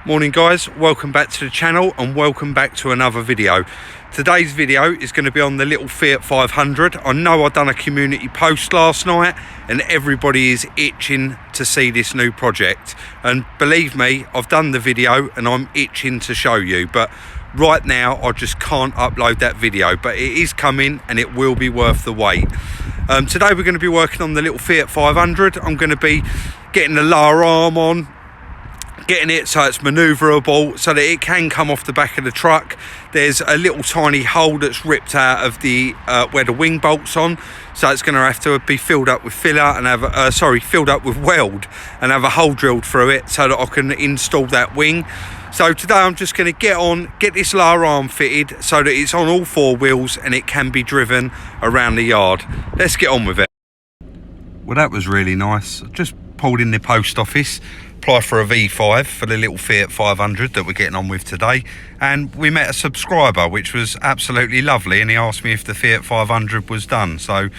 Morning guys, welcome back to the channel and welcome back to another video. Today's video is going to be on the little Fiat 500. I know I've done a community post last night and everybody is itching to see this new project, and believe me, I've done the video and I'm itching to show you, but right now I just can't upload that video, but it is coming and it will be worth the wait. Today we're going to be working on the little Fiat 500. I'm going to be getting the lower arm on, getting it so it's manoeuvrable so that it can come off the back of the truck. There's a little tiny hole that's ripped out of the where the wing bolts on, so it's going to have to be filled up with filler and have filled up with weld and have a hole drilled through it so that I can install that wing. So today I'm just going to get this lower arm fitted so that it's on all four wheels and it can be driven around the yard. Let's get on with it. Well, that was really nice. I just pulled in the post office, apply for a V5 for the little Fiat 500 that we're getting on with today, and we met a subscriber which was absolutely lovely, and he asked me if the Fiat 500 was done. So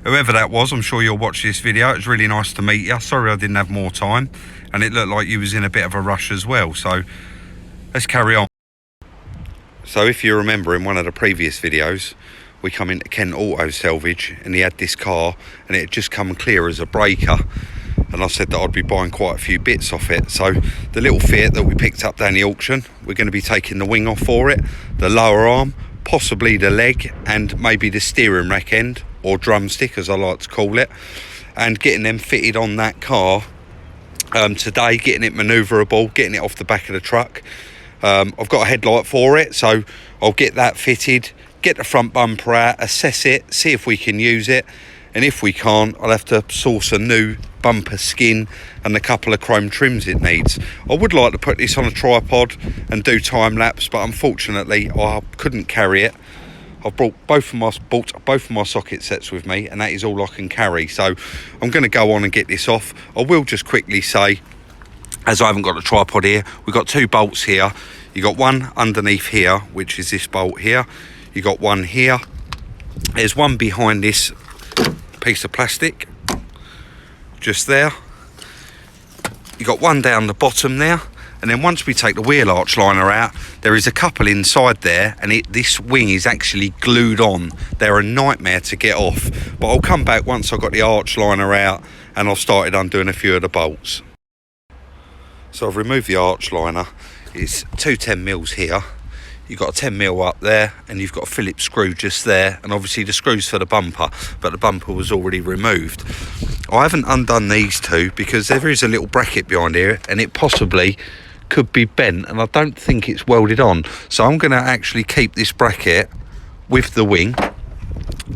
whoever that was, I'm sure you'll watch this video. It was really nice to meet you. Sorry I didn't have more time, and it looked like you was in a bit of a rush as well, so let's carry on. So if you remember, in one of the previous videos we come into Kent Auto Salvage and he had this car and it had just come clear as a breaker, and I said that I'd be buying quite a few bits off it. So the little Fiat that we picked up down the auction, we're going to be taking the wing off for it, the lower arm, possibly the leg, and maybe the steering rack end, or drumstick as I like to call it, and getting them fitted on that car today, getting it manoeuvrable, getting it off the back of the truck. I've got a headlight for it, so I'll get that fitted, get the front bumper out, assess it, see if we can use it, and if we can't, I'll have to source a new bumper skin and a couple of chrome trims it needs. I would like to put this on a tripod and do time lapse, but unfortunately I couldn't carry it. I've brought both of my socket sets with me, and that is all I can carry, so I'm going to go on and get this off. I will just quickly say, as I haven't got a tripod here, we've got two bolts here. You got one underneath here, which is this bolt here. You got one here. There's one behind this piece of plastic, just there. You got one down the bottom there, and then once we take the wheel arch liner out, there is a couple inside there, and this wing is actually glued on. They're a nightmare to get off, but I'll come back once I've got the arch liner out and I've started undoing a few of the bolts. So I've removed the arch liner. It's two 10mm here. You've got a 10mm up there, and you've got a Phillips screw just there, and obviously the screws for the bumper, but the bumper was already removed. I haven't undone these two because there is a little bracket behind here and it possibly could be bent, and I don't think it's welded on, so I'm going to actually keep this bracket with the wing.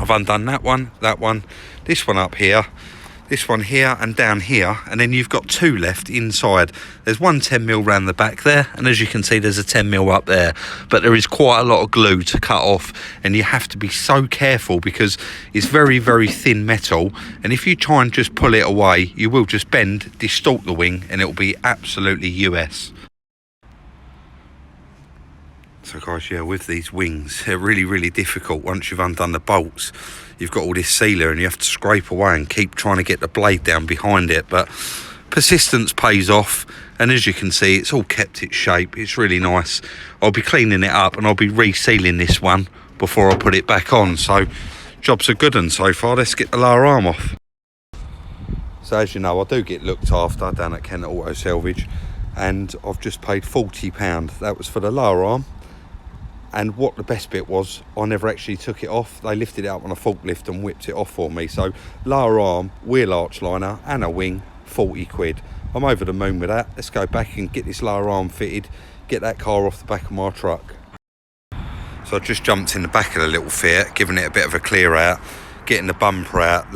I've undone that one, this one up here, this one here, and down here, and then you've got two left inside. There's one 10mm round the back there, and as you can see there's a 10mm up there, but there is quite a lot of glue to cut off, and you have to be so careful because it's very, very thin metal, and if you try and just pull it away, you will just bend, distort the wing, and it will be absolutely US. So guys, yeah, with these wings, they're really, really difficult. Once you've undone the bolts, you've got all this sealer and you have to scrape away and keep trying to get the blade down behind it, but persistence pays off, and as you can see, it's all kept its shape. It's really nice. I'll be cleaning it up and I'll be resealing this one before I put it back on, so job's a good one so far. Let's get the lower arm off. So as you know, I do get looked after down at Kent Auto Salvage, and I've just paid £40. That was for the lower arm. And what the best bit was, I never actually took it off. They lifted it up on a forklift and whipped it off for me. So lower arm, wheel arch liner and a wing, 40 quid. I'm over the moon with that. Let's go back and get this lower arm fitted, get that car off the back of my truck. So I just jumped in the back of the little Fiat, giving it a bit of a clear out, getting the bumper out,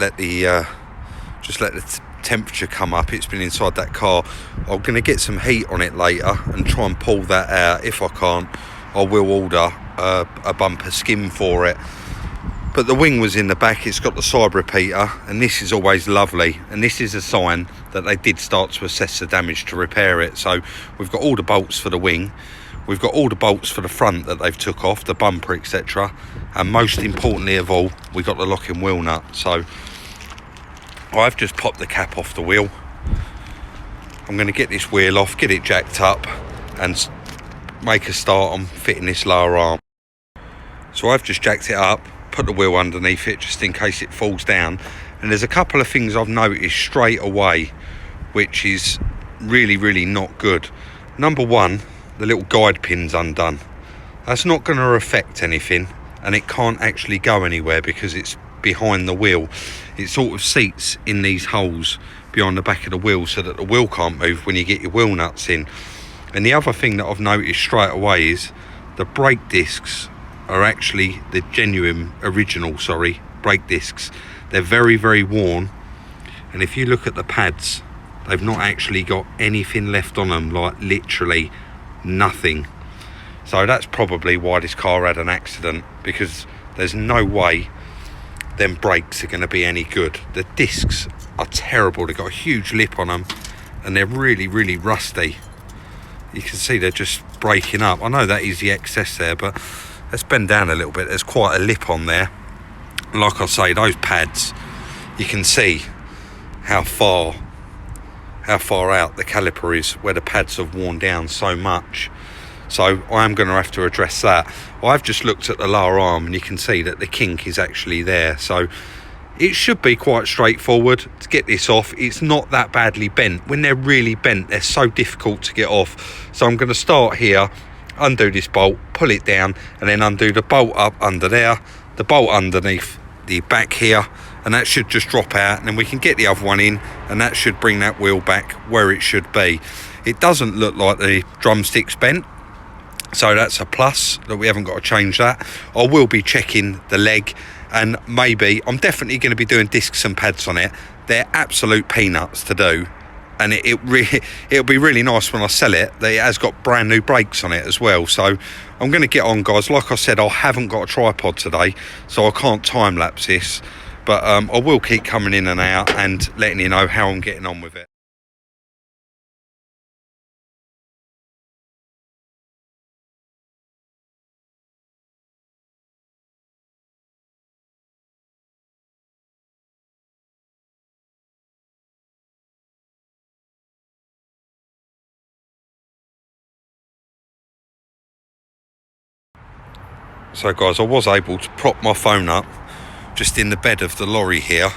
just let the temperature come up. It's been inside that car. I'm going to get some heat on it later and try and pull that out. If I can't, I will order a bumper skin for it. But the wing was in the back, it's got the side repeater, and this is always lovely, and this is a sign that they did start to assess the damage to repair it. So we've got all the bolts for the wing, we've got all the bolts for the front that they've took off, the bumper, etc., and most importantly of all, we got the locking wheel nut. So I've just popped the cap off the wheel. I'm going to get this wheel off, get it jacked up, and make a start on fitting this lower arm. So I've just jacked it up, put the wheel underneath it just in case it falls down, and there's a couple of things I've noticed straight away which is really not good. Number one, the little guide pin's undone. That's not going to affect anything, and it can't actually go anywhere because it's behind the wheel. It sort of seats in these holes behind the back of the wheel so that the wheel can't move when you get your wheel nuts in. And the other thing that I've noticed straight away is the brake discs are actually the genuine original brake discs. They're very worn, and if you look at the pads, they've not actually got anything left on them, like literally nothing. So that's probably why this car had an accident, because there's no way them brakes are going to be any good. The discs are terrible. They've got a huge lip on them and they're really rusty. You can see they're just breaking up. I know that is the excess there, but let's bend down a little bit. There's quite a lip on there. Like I say, those pads, you can see how far out the caliper is, where the pads have worn down so much. So I am going to have to address that. I've just looked at the lower arm and you can see that the kink is actually there. So it should be quite straightforward to get this off. It's not that badly bent. When they're really bent, they're so difficult to get off. So I'm going to start here, undo this bolt, pull it down, and then undo the bolt up under there, the bolt underneath the back here, and that should just drop out, and then we can get the other one in, and that should bring that wheel back where it should be. It doesn't look like the drumstick's bent, so that's a plus that we haven't got to change that. I will be checking the leg, and maybe I'm definitely going to be doing discs and pads on it. They're absolute peanuts to do, and it'll be really nice when I sell it that it has got brand new brakes on it as well. So I'm going to get on, guys. Like I said, I haven't got a tripod today, so I can't time lapse this, but I will keep coming in and out and letting you know how I'm getting on with it. So guys, I was able to prop my phone up just in the bed of the lorry here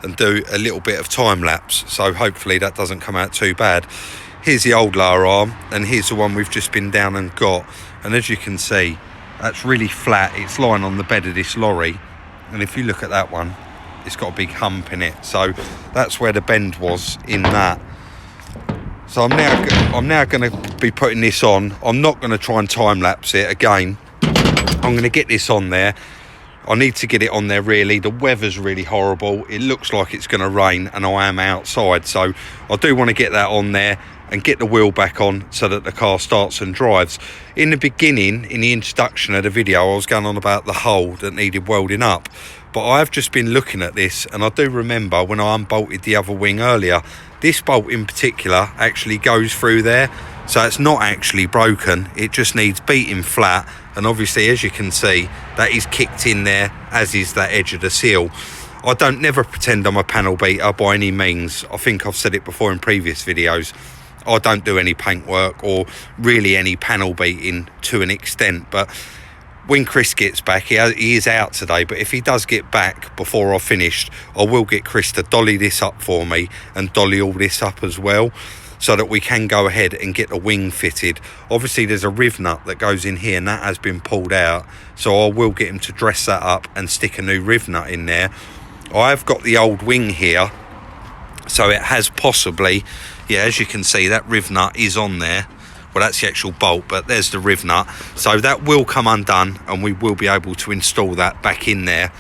and do a little bit of time lapse, so hopefully that doesn't come out too bad. Here's the old lower arm, and here's the one we've just been down and got, and as you can see, that's really flat. It's lying on the bed of this lorry, and if you look at that one, it's got a big hump in it, so that's where the bend was in that. So I'm now going to be putting this on. I'm not going to try and time lapse it again. I'm going to get this on there. I need to get it on there really. The weather's really horrible. It looks like it's going to rain and I am outside. So I do want to get that on there and get the wheel back on so that the car starts and drives. In the beginning, in the introduction of the video, I was going on about the hole that needed welding up. But I've just been looking at this, and I do remember when I unbolted the other wing earlier, this bolt in particular actually goes through there. So it's not actually broken, it just needs beating flat, and obviously as you can see that is kicked in there, as is that edge of the seal. I don't never pretend I'm a panel beater by any means. I think I've said it before in previous videos. I don't do any paint work or really any panel beating to an extent, but when Chris gets back, he is out today, but if he does get back before I've finished, I will get Chris to dolly this up for me and dolly all this up as well, so that we can go ahead and get the wing fitted. Obviously there's a riv nut that goes in here and that has been pulled out, so I will get him to dress that up and stick a new riv nut in there. I've got the old wing here, so it has possibly, yeah, as you can see that riv nut is on there. Well, that's the actual bolt, but there's the riv nut, so that will come undone and we will be able to install that back in there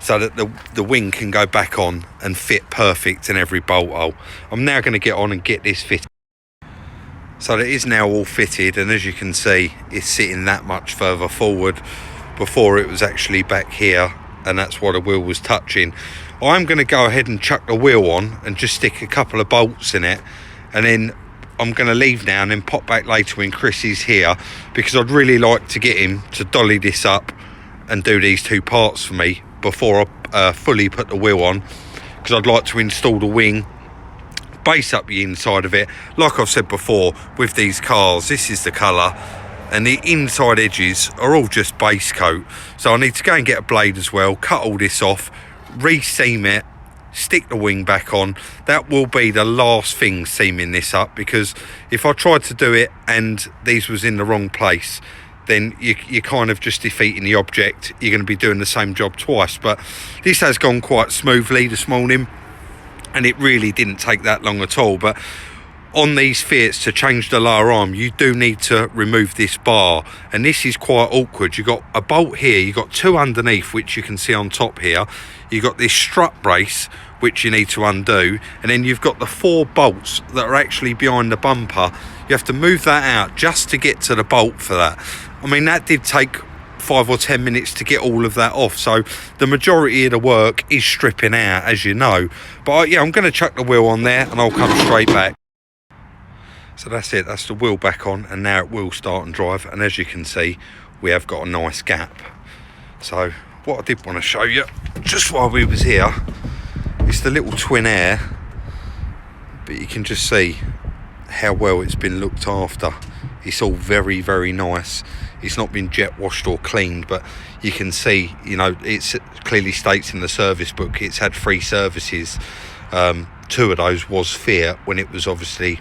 so that the wing can go back on and fit perfect in every bolt hole. I'm now going to get on and get this fitted. So it is now all fitted, and as you can see it's sitting that much further forward. Before it was actually back here, and that's why the wheel was touching. I'm going to go ahead and chuck the wheel on and just stick a couple of bolts in it, and then I'm going to leave now and then pop back later when Chris is here, because I'd really like to get him to dolly this up and do these two parts for me before I fully put the wheel on, because I'd like to install the wing base up the inside of it. Like I've said before, with these cars, this is the colour, and the inside edges are all just base coat. So I need to go and get a blade as well, cut all this off, re-seam it, stick the wing back on. That will be the last thing seaming this up, because if I tried to do it and these was in the wrong place, then you're kind of just defeating the object. You're going to be doing the same job twice. But this has gone quite smoothly this morning, and it really didn't take that long at all. But on these Fiats, to change the lower arm, you do need to remove this bar, and this is quite awkward. You've got a bolt here, you've got two underneath, which you can see on top here. You've got this strut brace, which you need to undo, and then you've got the 4 bolts that are actually behind the bumper. You have to move that out just to get to the bolt for that. I mean, that did take 5 or 10 minutes to get all of that off, so the majority of the work is stripping out, as you know. But yeah, I'm going to chuck the wheel on there and I'll come straight back. So that's it, that's the wheel back on, and now it will start and drive. And as you can see, we have got a nice gap. So what I did want to show you just while we was here is the little twin air, but you can just see how well it's been looked after. It's all very, very nice. It's not been jet washed or cleaned, but you can see, you know, it clearly states in the service book it's had 3 services. 2 of those was Fiat, when it was obviously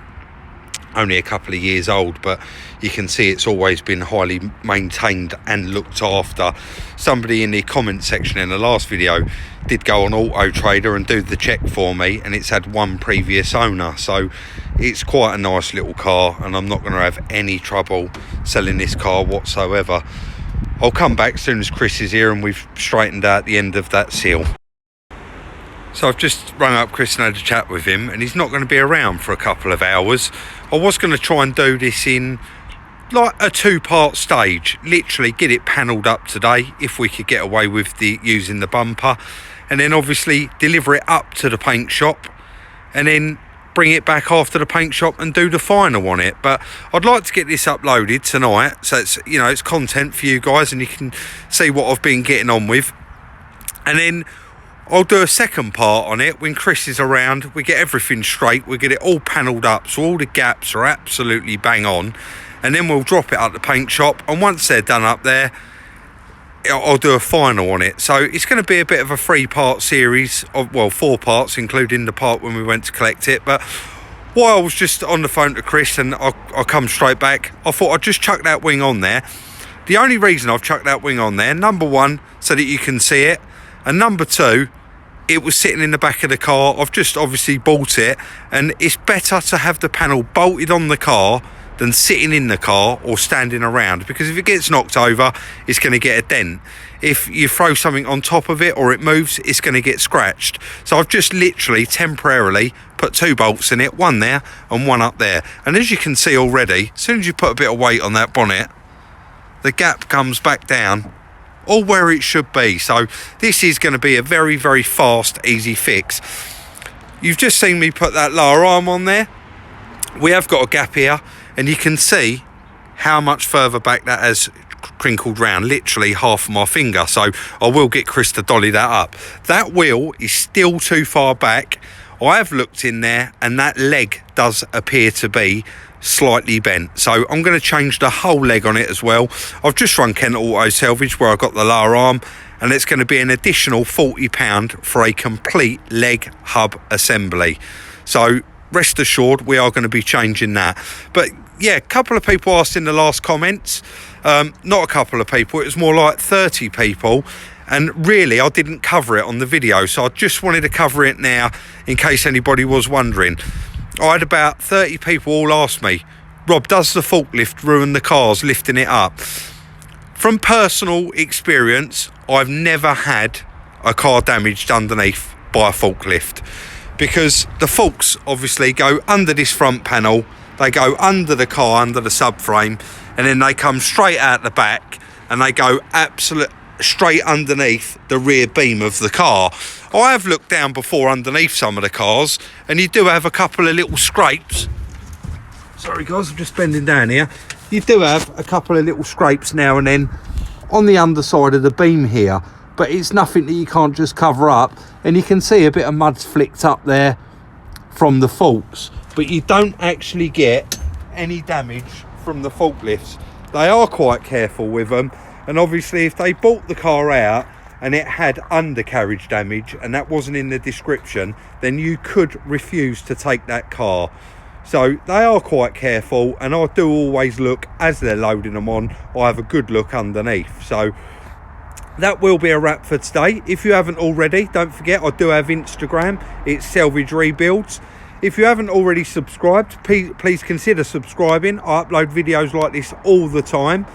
only a couple of years old, but you can see it's always been highly maintained and looked after. Somebody in the comment section in the last video did go on Auto Trader and do the check for me, and it's had 1 previous owner. So it's quite a nice little car, and I'm not going to have any trouble selling this car whatsoever. I'll come back as soon as Chris is here and we've straightened out the end of that seal. So I've just rung up Chris and had a chat with him, and he's not going to be around for a couple of hours. I was going to try and do this in like a 2-part stage, literally get it panelled up today if we could get away with the using the bumper, and then obviously deliver it up to the paint shop and then bring it back after the paint shop and do the final on it. But I'd like to get this uploaded tonight, so it's, you know, it's content for you guys and you can see what I've been getting on with. And then I'll do a second part on it when Chris is around. We get everything straight, we get it all panelled up so all the gaps are absolutely bang on, and then we'll drop it at the paint shop, and once they're done up there, I'll do a final on it. So it's going to be a bit of a 3-part series, of, well, 4 parts including the part when we went to collect it. But while I was just on the phone to Chris and I'll come straight back, I thought I'd just chuck that wing on there. The only reason I've chucked that wing on there, number 1, so that you can see it, and number 2, it was sitting in the back of the car. I've just obviously bought it, and it's better to have the panel bolted on the car than sitting in the car or standing around, because if it gets knocked over, it's going to get a dent. If you throw something on top of it or it moves, it's going to get scratched. So I've just literally temporarily put 2 bolts in it, 1 there and 1 up there. And as you can see already, as soon as you put a bit of weight on that bonnet, the gap comes back down all where it should be. So this is going to be a very, very fast, easy fix. You've just seen me put that lower arm on there. We have got a gap here, and you can see how much further back that has crinkled round, literally half of my finger. So I will get Chris to dolly that up. That wheel is still too far back. I have looked in there, and that leg does appear to be slightly bent, so I'm going to change the whole leg on it as well. I've just run Kent Auto Salvage where I got the lower arm, and it's going to be an additional £40 for a complete leg hub assembly. So rest assured we are going to be changing that. But yeah, a couple of people asked in the last comments, not a couple of people, it was more like 30 people, and really I didn't cover it on the video, so I just wanted to cover it now in case anybody was wondering. I had about 30 people all ask me, Rob, does the forklift ruin the cars lifting it up? From personal experience, I've never had a car damaged underneath by a forklift, because the forks obviously go under this front panel, they go under the car, under the subframe, and then they come straight out the back and they go absolute straight underneath the rear beam of the car. I have looked down before underneath some of the cars, and you do have a couple of little scrapes. Sorry guys, I'm just bending down here. You do have a couple of little scrapes now and then on the underside of the beam here, but it's nothing that you can't just cover up, and you can see a bit of mud's flicked up there from the forks, but you don't actually get any damage from the forklifts. They are quite careful with them, and obviously if they bought the car out and it had undercarriage damage and that wasn't in the description, then you could refuse to take that car. So they are quite careful, and I do always look as they're loading them on. I have a good look underneath. So that will be a wrap for today. If you haven't already, don't forget I do have Instagram. It's Salvage Rebuilds. If you haven't already subscribed, please consider subscribing. I upload videos like this all the time.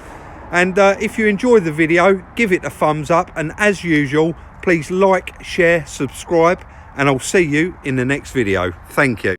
And if you enjoy the video, give it a thumbs up. And as usual, please like, share, subscribe, and I'll see you in the next video. Thank you.